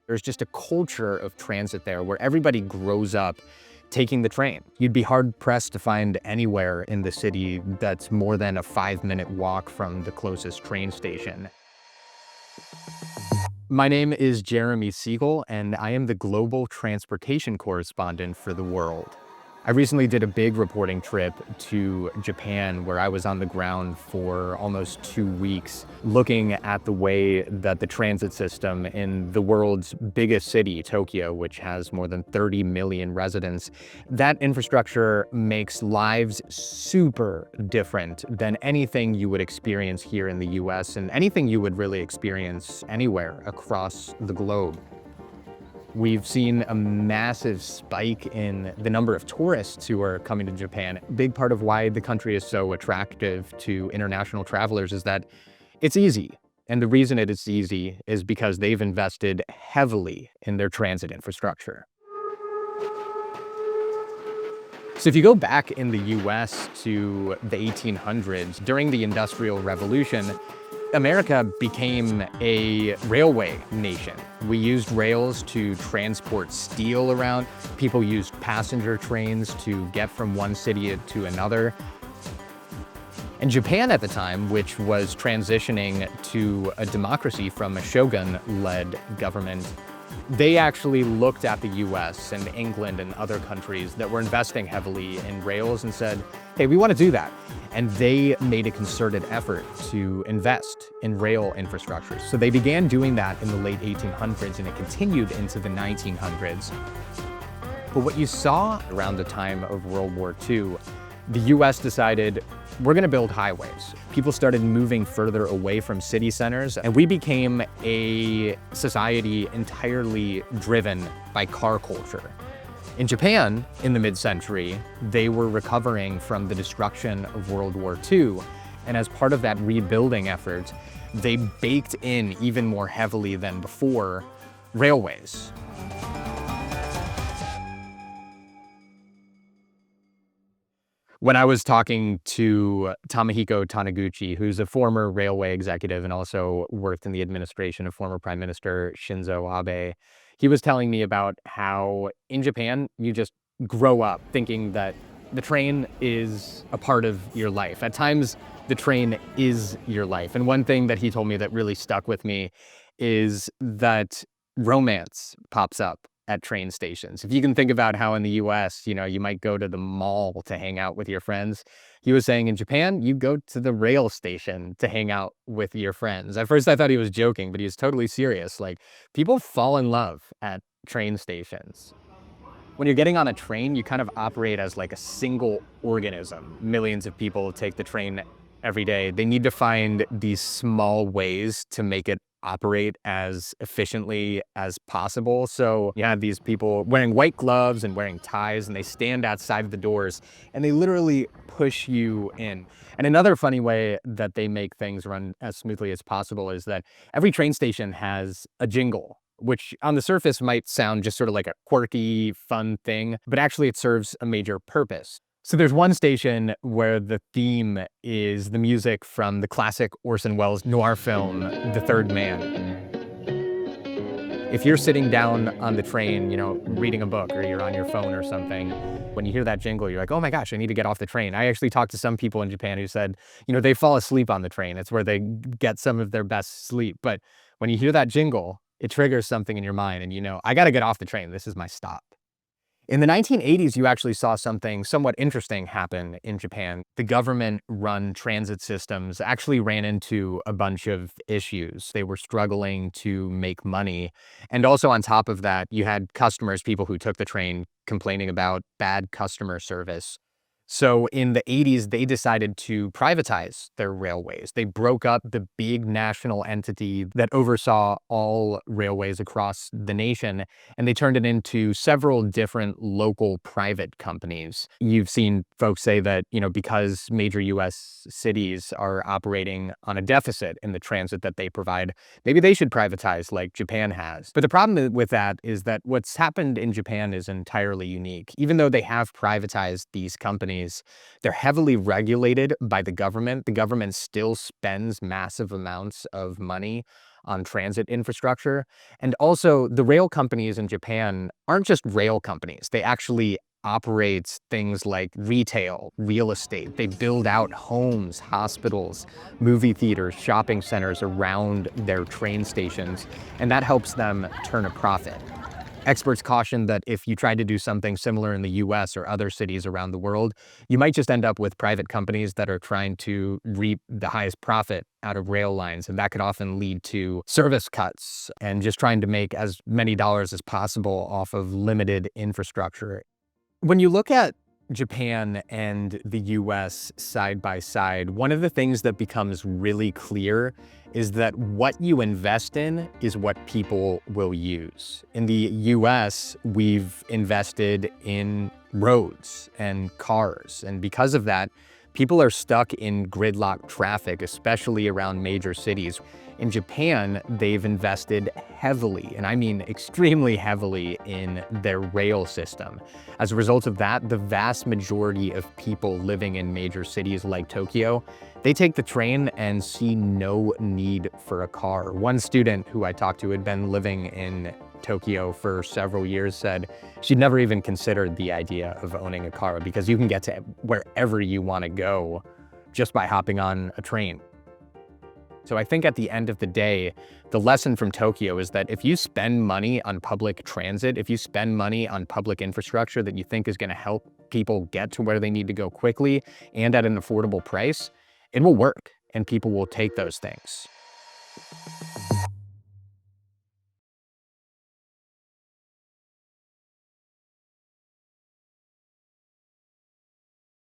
There's just a culture of transit there where everybody grows up taking the train. You'd be hard-pressed to find anywhere in the city that's more than a 5-minute walk from the closest train station. My name is Jeremy Siegel, and I am the global transportation correspondent for The World. I recently did a big reporting trip to Japan where I was on the ground for almost 2 weeks, looking at the way that the transit system in the world's biggest city, Tokyo, which has more than 30 million residents, that infrastructure makes lives super different than anything you would experience here in the US and anything you would really experience anywhere across the globe. We've seen a massive spike in the number of tourists who are coming to Japan. A big part of why the country is so attractive to international travelers is that it's easy. And the reason it is easy is because they've invested heavily in their transit infrastructure. So if you go back in the US to the 1800s, during the Industrial Revolution, America became a railway nation. We used rails to transport steel around. People used passenger trains to get from one city to another. And Japan at the time, which was transitioning to a democracy from a shogun-led government, they actually looked at the US and England and other countries that were investing heavily in rails and said, hey, we want to do that. And they made a concerted effort to invest in rail infrastructure. So they began doing that in the late 1800s and it continued into the 1900s. But what you saw around the time of World War II, the US decided, we're going to build highways. People started moving further away from city centers, and we became a society entirely driven by car culture. In Japan, in the mid-century, they were recovering from the destruction of World War II, and as part of that rebuilding effort, they baked in even more heavily than before railways. When I was talking to Tomohiko Taniguchi, who's a former railway executive and also worked in the administration of former Prime Minister Shinzo Abe, he was telling me about how in Japan, you just grow up thinking that the train is a part of your life. At times, the train is your life. And one thing that he told me that really stuck with me is that romance pops up at train stations. If you can think about how in the US, you might go to the mall to hang out with your friends. He was saying in Japan, you go to the rail station to hang out with your friends. At first I thought he was joking, but he was totally serious. Like, people fall in love at train stations. When you're getting on a train, you kind of operate as like a single organism. Millions of people take the train every day. They need to find these small ways to make it operate as efficiently as possible. So you have these people wearing white gloves and wearing ties, and they stand outside the doors and they literally push you in. And another funny way that they make things run as smoothly as possible is that every train station has a jingle, which on the surface might sound just sort of like a quirky, fun thing, but actually it serves a major purpose. So there's one station where the theme is the music from the classic Orson Welles noir film, The Third Man. If you're sitting down on the train, reading a book, or you're on your phone or something, when you hear that jingle, you're like, oh my gosh, I need to get off the train. I actually talked to some people in Japan who said, they fall asleep on the train. It's where they get some of their best sleep. But when you hear that jingle, it triggers something in your mind and I got to get off the train. This is my stop. In the 1980s, you actually saw something somewhat interesting happen in Japan. The government-run transit systems actually ran into a bunch of issues. They were struggling to make money. And also on top of that, you had customers, people who took the train, complaining about bad customer service. So in the 80s, they decided to privatize their railways. They broke up the big national entity that oversaw all railways across the nation, and they turned it into several different local private companies. You've seen folks say that, because major US cities are operating on a deficit in the transit that they provide, maybe they should privatize like Japan has. But the problem with that is that what's happened in Japan is entirely unique. Even though they have privatized these companies, they're heavily regulated by the government. The government still spends massive amounts of money on transit infrastructure. And also, the rail companies in Japan aren't just rail companies. They actually operate things like retail, real estate. They build out homes, hospitals, movie theaters, shopping centers around their train stations, and that helps them turn a profit. Experts caution that if you try to do something similar in the US or other cities around the world, you might just end up with private companies that are trying to reap the highest profit out of rail lines, and that could often lead to service cuts and just trying to make as many dollars as possible off of limited infrastructure. When you look at Japan and the US side by side, one of the things that becomes really clear is that what you invest in is what people will use. In the US, we've invested in roads and cars, and because of that, people are stuck in gridlock traffic, especially around major cities. In Japan, they've invested heavily, and I mean extremely heavily, in their rail system. As a result of that, the vast majority of people living in major cities like Tokyo, they take the train and see no need for a car. One student who I talked to had been living in Tokyo for several years said she'd never even considered the idea of owning a car because you can get to wherever you want to go just by hopping on a train. So I think at the end of the day, the lesson from Tokyo is that if you spend money on public transit, if you spend money on public infrastructure that you think is going to help people get to where they need to go quickly and at an affordable price, it will work and people will take those things.